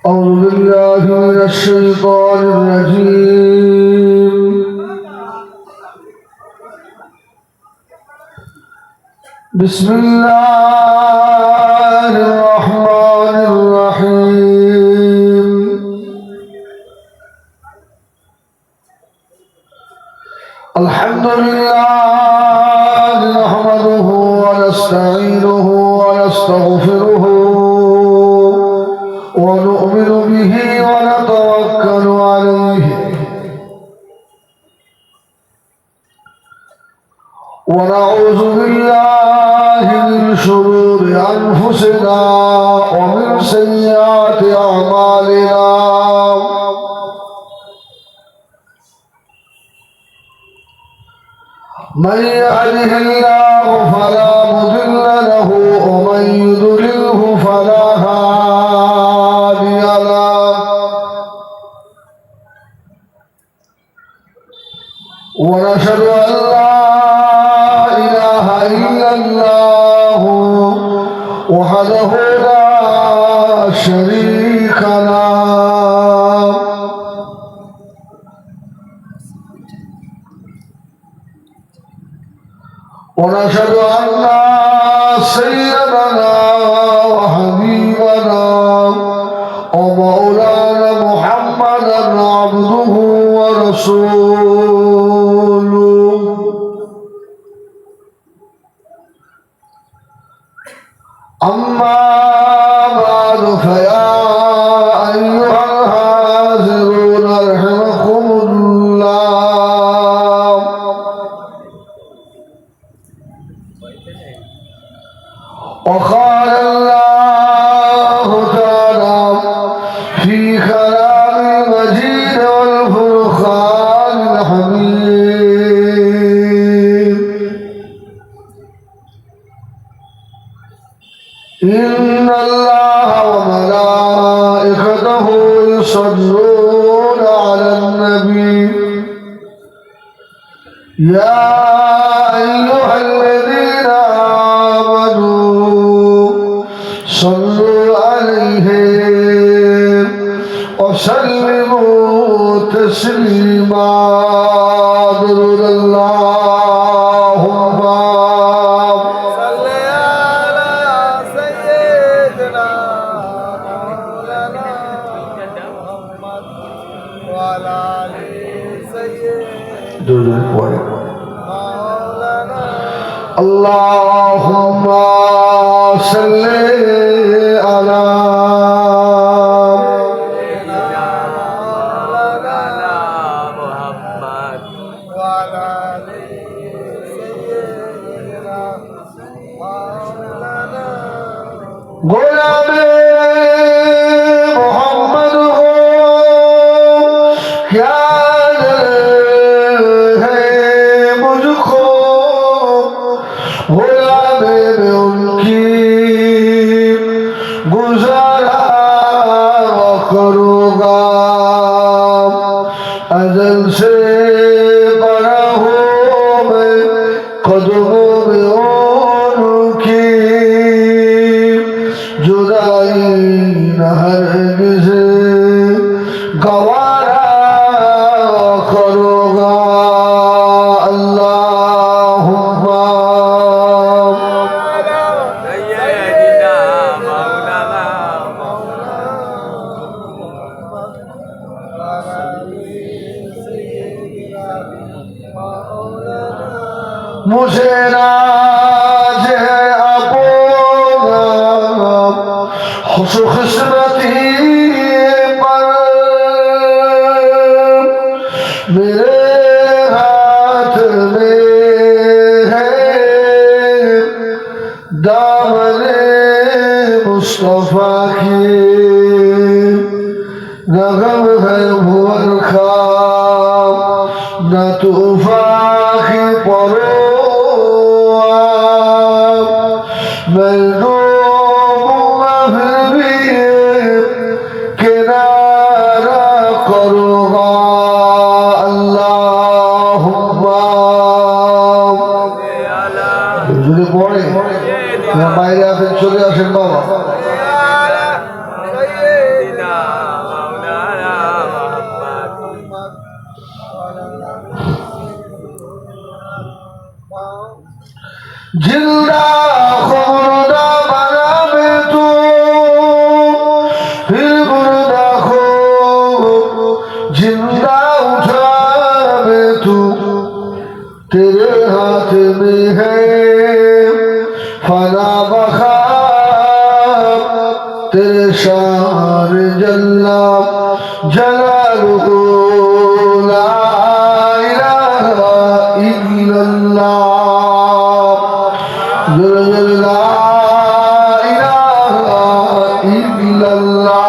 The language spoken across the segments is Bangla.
أعوذ بالله من الشيطان الرجيم بسم الله الرحمن الرحيم الحمد لله نحمده ونستعينه ونستغفره ونؤمن به ونتوكل عليه ونعوذ بالله من شرور أنفسنا ومن سيئات أعمالنا من يهده الله فلا مضل له ومن يضلله فلا هادي له ونشهد أن لا إله إلا الله وحده لا شريك له ونشهد أن سيدنا وحبيبنا ومولانا محمدا عبده ورسوله أما بعد فيا أيها الحاضرون رحمكم الله وقال الله تعالى في كلام المجيد والفرقان الحميد إن الله وملائكته يصلون على النبي يا أيها الذين آمنوا صلوا عليه وسلموا تسليما درود اللهم صل على سيدنا مولانا محمد وعلى آل سيدنا درود القرآن مولانا اللهم صل على وعلى آل سيدنا مولانا غلام محمد हो क्या है मुझको गुलाम में उनकी गुजारा करूँगा अजल से बड़ा हूँ मैं कदमों में उनकी जुदाई न हरगिज़ गवारा करूँगा अल्लाहुम्मा سيدنا مولانا मुझे नाज है अपना खुशकिस्मती पर मेरे हाथ में है दामने मुस्तफा की न गम है भुवन का न तूफान की परवाह मैं डूबूंगा फिर भी किनारा करूँगा अल्लाहुम्मा যদি পড়ে বাইরে আসেন চলে আসেন বাবা سيدنا में है फना बखार तेरे शान जल्ला जलालुहु ला इलाहा इल्लल्लाह ला इलाहा इल्लल्लाह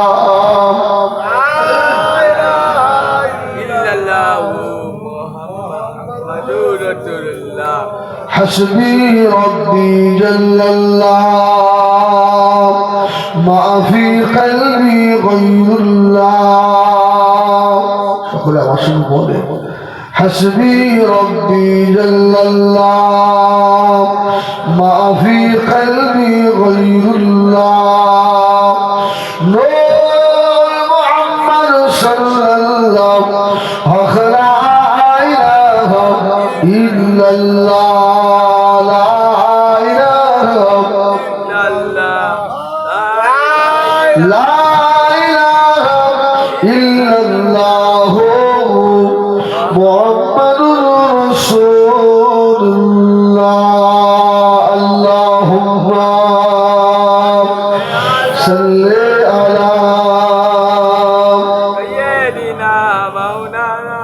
حسبي ربي جل الله ما في قلبي غير الله شكرا واسم بولے حسبي ربي جل الله ما في قلبي غير الله نور محمد صلى الله لا إله إلا الله لا إله إلا الله محمد رسول الله اللهم صل على سيدنا مولانا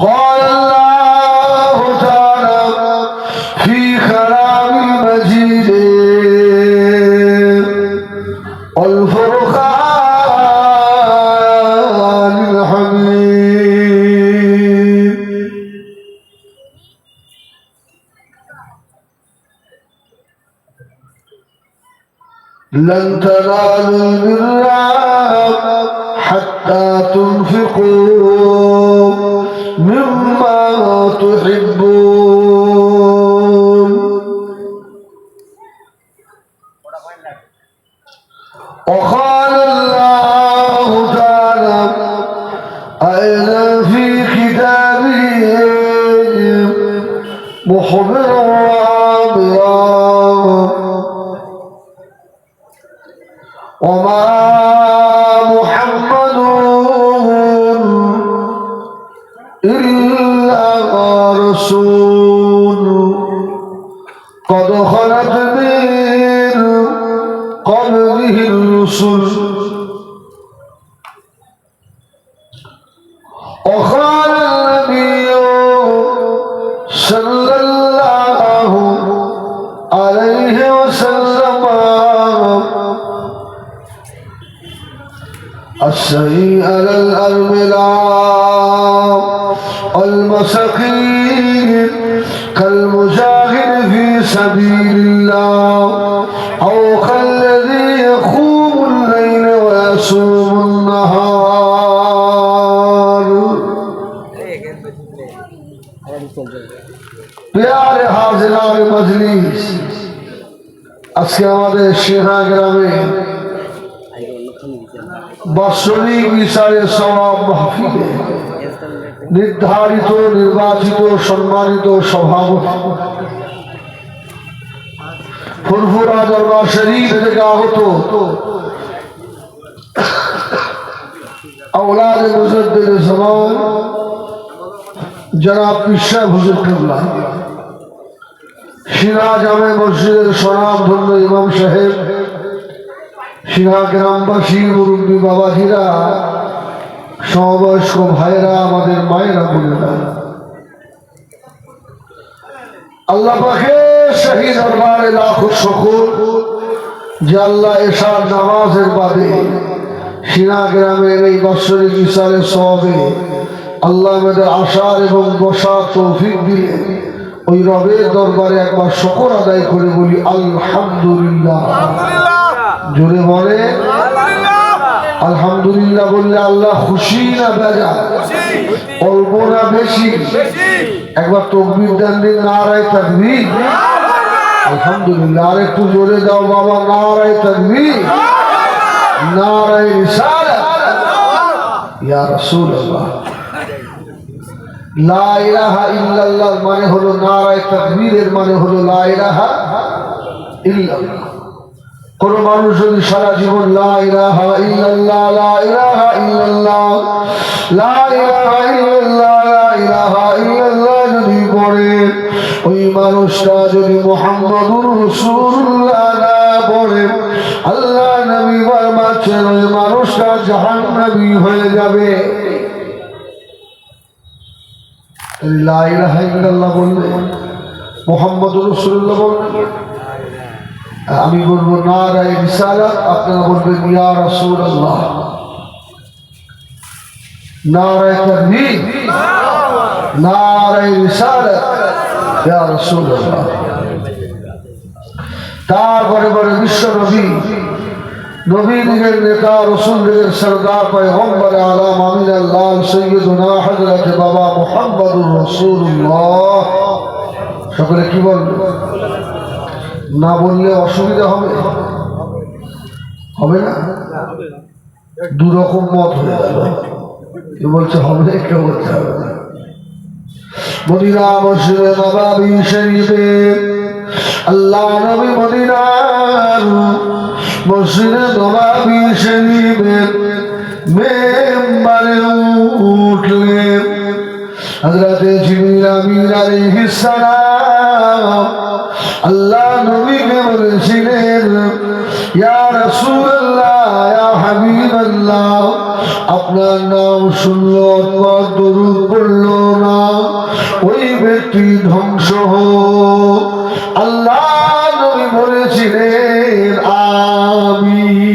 قال الله تعالى في كلام المجيد والفرقان الحميد لن تنالوا البر حتى تنفقوا مما تحبون وقال الله تعالى أيضا في كتابه مخبرا وعامرا وما محمد إلا رسول قد خلت من قبله الرسل وقال النبي صلى الله عليه وسلم السعي على الأرملة والمساكين كالمجاهد في سبيل الله أو كالذي يقوم الليل ويصوم النهار प्यारे हाजिरान मजलिस আজকে আমাদের সিংহা গ্রামে বাৎসরিক ইশারে সওয়াব মাহফিলে নির্ধারিত নির্বাচিত সম্মানিত সভাপতি ফুরফুরা দরবার শরীফ থেকে আগত औलाद मुजद्दिद ज़मान जनाब पिशा हुजूर किबला शिरा जामे मस्जिद स्वनामधন্য इमाम साहेब शिरा ग्रामवासी मुरब्बी बाबाजीरा সমবয়স্ক ভাইরা আমাদের মায়েরা বোনেরা আল্লাহ পাকের শাহী দরবারে লাখো শুকর যে আল্লাহ এশার নামাজের বাদে সিনা গ্রামের এই বাৎসরিক ইশারের সওয়াবে আল্লাহ আমাদের আসার এবং বসার তৌফিক দিয়ে ওই রবের দরবারে একবার শুকর আদায় করে বলি আলহামদুলিল্লাহ। জোরে বলে আলহামদুলিল্লাহ। বললে আল্লাহ খুশি না বেজার, অল্প না বেশি? একবার তাকবীর দেন দিন, নারায়ে তাকবীর। আলহামদুলিল্লাহ। আর একটু জোরে দাও বাবা, নারায়ে তাকবীর, নারায়ে রিসালাত, ইয়া রাসূলুল্লাহ। লা ইলাহা ইল্লাল্লাহ মানে হলো নারায়ে তাকবীরের মানে হলো লা ইলাহা ইল্লাল্লাহ। কোন মানুষ যদি সারা জীবন লা ইলাহা ইল্লাল্লাহ লা ইলাহা ইল্লাল্লাহ লা ইলাহা ইল্লাল্লাহ লা ইলাহা ইল্লাল্লাহ যদি পড়ে, ওই মানুষটা যদি মুহাম্মাদুর রাসূলুল্লাহ না পড়ে, আল্লাহ নবী ফরমাচ্ছেন ওই মানুষটা জাহান্নামী হয়ে যাবে। লা ইলাহা ইল্লাল্লাহ বললে, মুহাম্মাদুর রাসূলুল্লাহ বললে, আমি বলবো নারায়ে রিসালাত, আপনারা বলবেন ইয়া রাসূলুল্লাহ। নারায়ে তাকবীর, নারায়ে রিসালাত, ইয়া রাসূলুল্লাহ। তারপরে বলে বিশ্ব নবী, নবীদের নেতা, রাসূলদের সরদার, পয়গম্বর আলম আমিনাল্লাহ সৈয়দুনা হযরত বাবা মুহাম্মদুর রাসূলুল্লাহ। সকলে কি বলবে? না বললে অসুবিধা হবে, হবে না? দুরকম মত হয়ে গেল, কেউ বলছে হবে, কেউ বলছে হবে না। মদিনা মসজিদে নববী শরীফে আল্লাহ নবী মদিনার মসজিদে নববী শরীফে মেম্বারে উঠলেন হযরতে জিবরিল আমিন আলাইহিস সালাম। আল্লাহ নবীকে বলেছিলেন, ইয়া রাসূলুল্লাহ, ইয়া হাবিবাল্লাহ, আপনার নাম শুনলো অথবা দরুদ পড়লো না, ওই ব্যক্তি ধ্বংস হোক। আল্লাহ নবী বলেছিলেন আমিন।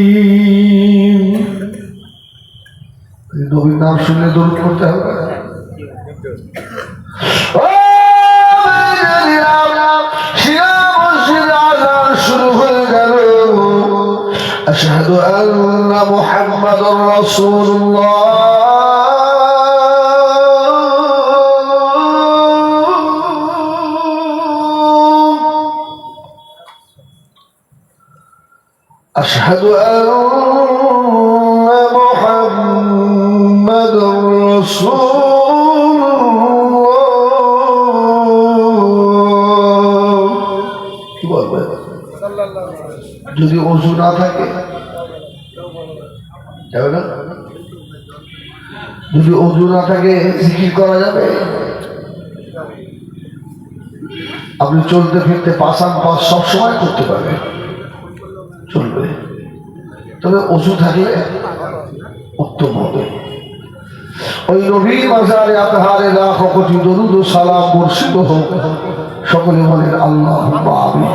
নবীর নাম শুনলে দরুদ পড়তে হবে। أشهد أن محمد رسول الله أشهد أن محمد رسول الله। যদি ওযু না থাকে যাবে না, যদি ওযু না থাকে জিকির করা যাবে? আপনি চলতে ফিরতে পাসান পাস সবসময় করতে পারবেন, চলবে, তবে ওযু থাকলে উত্তম হবে। ওই নবীর মাজারে আতহারে লাখ কোটি দরুদ ও সালাম বর্ষিত হোক। সকলে বলেন আল্লাহুম্মা আমিন।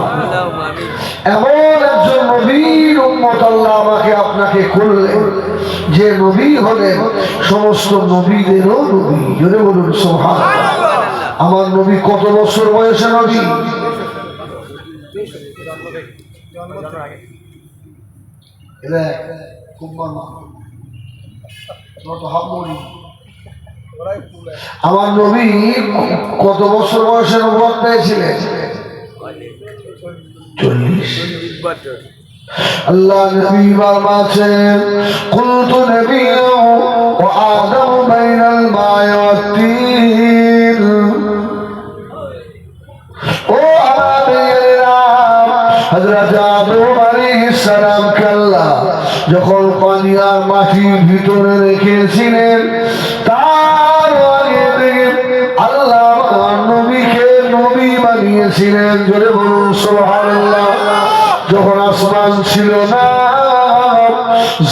এমন একজন নবীর উম্মত আল্লাহ আমাকে আপনাকে করলেন, যে নবী হলেন সমস্ত নবীদেরও নবী। জোরে বলুন সুবহানাল্লাহ। আমার নবী কত বছর বয়সে নবী? আমার নবী কত বছর বয়সে নবুয়ত পেয়েছিলেন? 40। আল্লাহ নবী ফরমাচ্ছেন, কুনতু নবিয়্যান ওয়া আদম বাইনাল মা'i ওয়াত-তিন। ও আলামিরা, হযরত আদম আলাইহিস সালাম কে আল্লাহ যখন পানি আর মাটির ভিতরে রেখেছিলেন, তার আগে থেকে আল্লাহ নবীকে নবী বানিয়েছিলেন। জোরে বলুন সুবহানাল্লাহ। যখন আসমান ছিল না,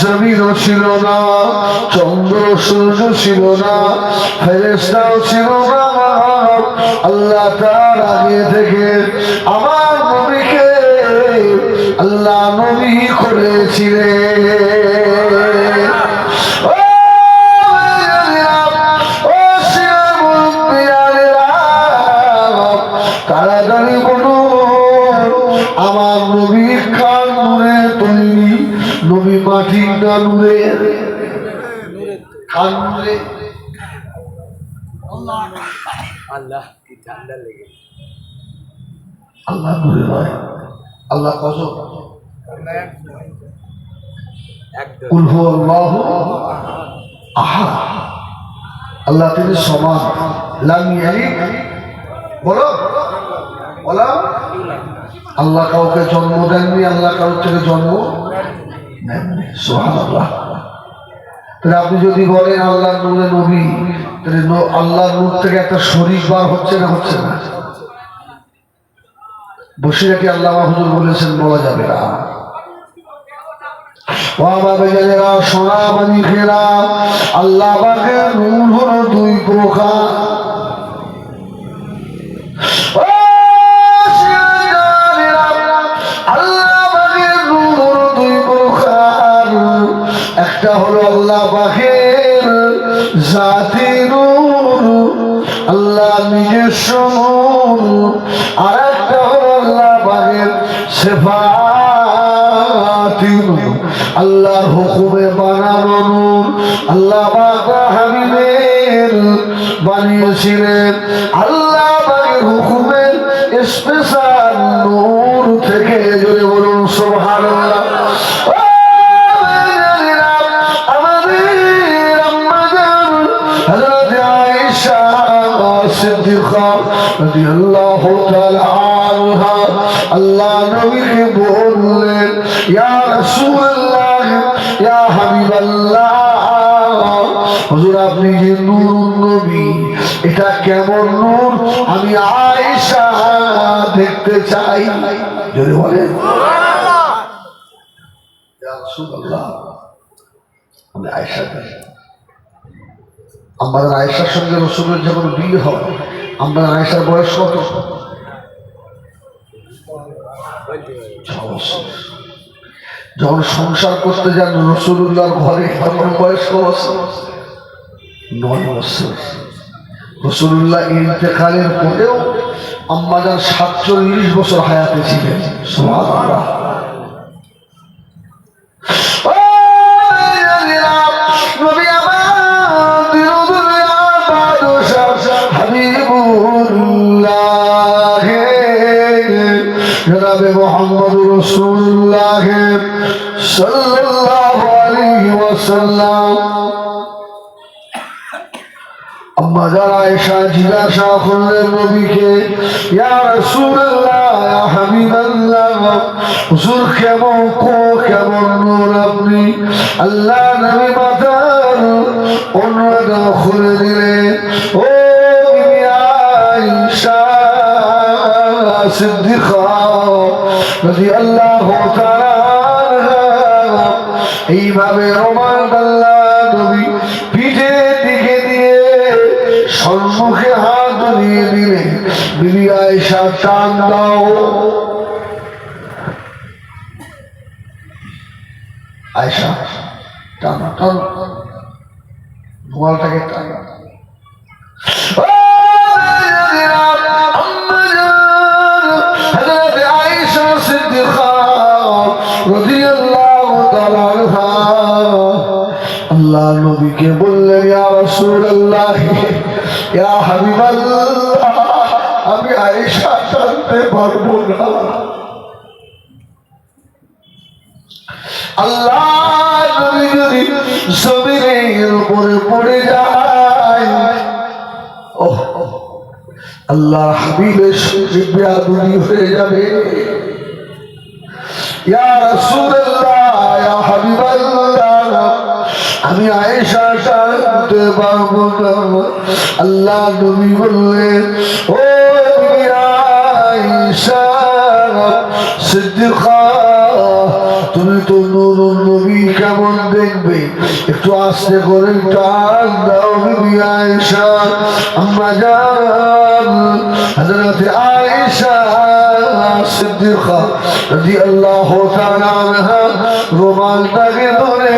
জমিনও ছিল না, চন্দ্র সূর্য ছিল না, ফেরেশতাও ছিল না, আল্লাহ তার আগে থেকে আমার নবীকে আল্লাহ নবী করেছিলেন। তাড়াতাড়ি বলুন, আমার নবী কার নূরে তৈরি? নবী মাটির না নূরের? কার নূরে? আল্লাহ কি ঠান্ডা লেগে, আল্লাহ নূরে নয়, আল্লাহ কসম। কুল হুয়াল্লাহু আহাদ, আল্লাহ তিনি সমান, লাম ইয়ালিদ, বলো বলা আল্লাহ কাউকে জন্ম দেননি, আল্লাহ কারোর থেকে জন্ম নেননি। সুবহানাল্লাহ। তাহলে আপনি যদি বলেন আল্লাহ নূরে নবী, তাহলে আল্লাহর নূর থেকে একটা শরীর বার হচ্ছে না, হচ্ছে না? বসিরাটি আল্লাহ হুজুর বলেছেন বলা যাবে না। সোনা মানি ফেরা আল্লাহ পাকের নূর হলো দুই প্রকার। একটা হলো আল্লাহ পাকের জাতি নূর, আল্লাহ নিজস্ব নূর, আর একটা হলো আল্লাহ পাকের সিফাতি নূর, আল্লাহর হুকুমে বানানো নূর। আল্লাহ পাক হাবিবের বানিয়েছিলেন আল্লাহ পাকের হুকুমের স্পেশাল নূর থেকে। যদি বলুন সুবহানাল্লাহ। আল্লাহ নবীকে বললেন, ইয়া রাসূলুল্লাহ, ইয়া হাবিবাল্লাহ, হুজুর আপনি যে নূর নবী, এটা কেমন নূর আমি আয়েশা দেখতে চাই। যদি বলেন ইয়া রাসূলুল্লাহ, আমি আয়েশা দেখি। আমাদের আয়েশার সঙ্গে রাসূলের যখন বিয়ে হয়, আমরা আয়েশার বয়স কত? 6 বছর। যখন সংসার করতে যান রাসূলুল্লাহর ঘরে, তখন বয়স কত বছর? 9 বছর। রাসূলুল্লাহ ইন্তেকালের পরেও আম্মাজান 47 বছর হায়াতে ছিলেন। সুবহানাল্লাহ। জনাবে মুহাম্মদ রাসূলুল্লাহ সাল্লাল্লাহু আলাইহি ওয়াসাল্লাম আম্মা যারা আয়েশা জিজ্ঞাসা করলেন নবীকে, ইয়া রাসূলুল্লাহ, ইয়া হাবিবাল্লাহ, হুজুর কেমন নূর আপনি? আল্লাহ নবী মাতার ওড়নাটা খুলে দিলেন। ও বিবি আয়েশা সিদ্দিকা রাদিয়াল্লাহু তাআলা আনহা এইভাবে রোমাল আল্লাহ নবী পিঠের দিকে দিয়ে সম্মুখে হাত দিয়ে দিলেন। বিবি আয়েশা টান দাও। আয়েশা টান টান, রুমালটাকে টান। আল্লাহ নবীকে বললেন, ইয়া রাসূলুল্লাহ, ইয়া হাবিবাল্লাহ, আমি আয়েশা টানতে পারবো না। আল্লাহ নবী যদি জমিনের উপরে পড়ে যায়, ওহ, আল্লাহ হাবিবের সঙ্গে বেয়াদবি হয়ে যাবে। ইয়া রাসূলুল্লাহ, ইয়া হাবিবাল্লাহ, আমি আয়েশা টানতে পারবো না। আল্লাহ নবী বললেন, ও বিবি আয়েশা সিদ্দিকা, তুমি তো নূরুন নবী, কেমন দেখবে? একটু আস্তে করে টান দাও। বিবি আয়েশা আম্মা জান হযরত আয়েশা সিদ্দিকা রাদিয়াল্লাহু তাআলা আনহা রুমালটাকে ধরে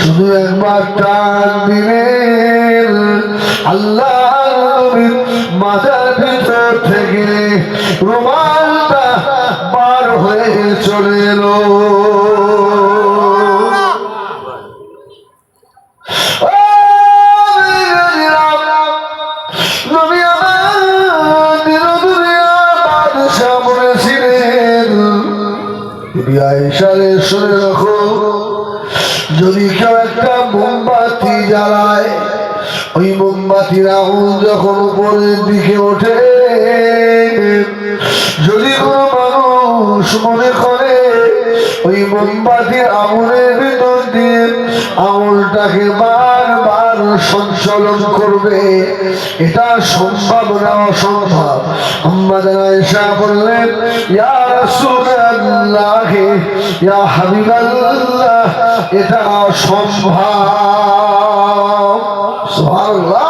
শুধু একবার টান দিলেন। আল্লাহ নবীর মাথার ভিতর থেকে রুমালটা বার হয়ে চলে এলো। নবী আমার দুনিয়া বাদশা বলেছিলেন, বিবি আয়েশা রে শুনে রাখো, যদি কেউ একটা মোমবাতি জ্বালায়, ওই মোমবাতির আগুন যখন উপরের দিকে ওঠে, যদি কোনো মানুষ মনে করে ওই মোমবাতির আগুনের ভিতর দিয়ে আঙুলটাকে বারবার সঞ্চালন করবে, এটা সম্ভব না অসম্ভব? আম্মা আয়েশা বললেন, ইয়া রাসূলুল্লাহ, ইয়া হাবিবাল্লাহ, এটা অসম্ভব। সুবহানাল্লাহ।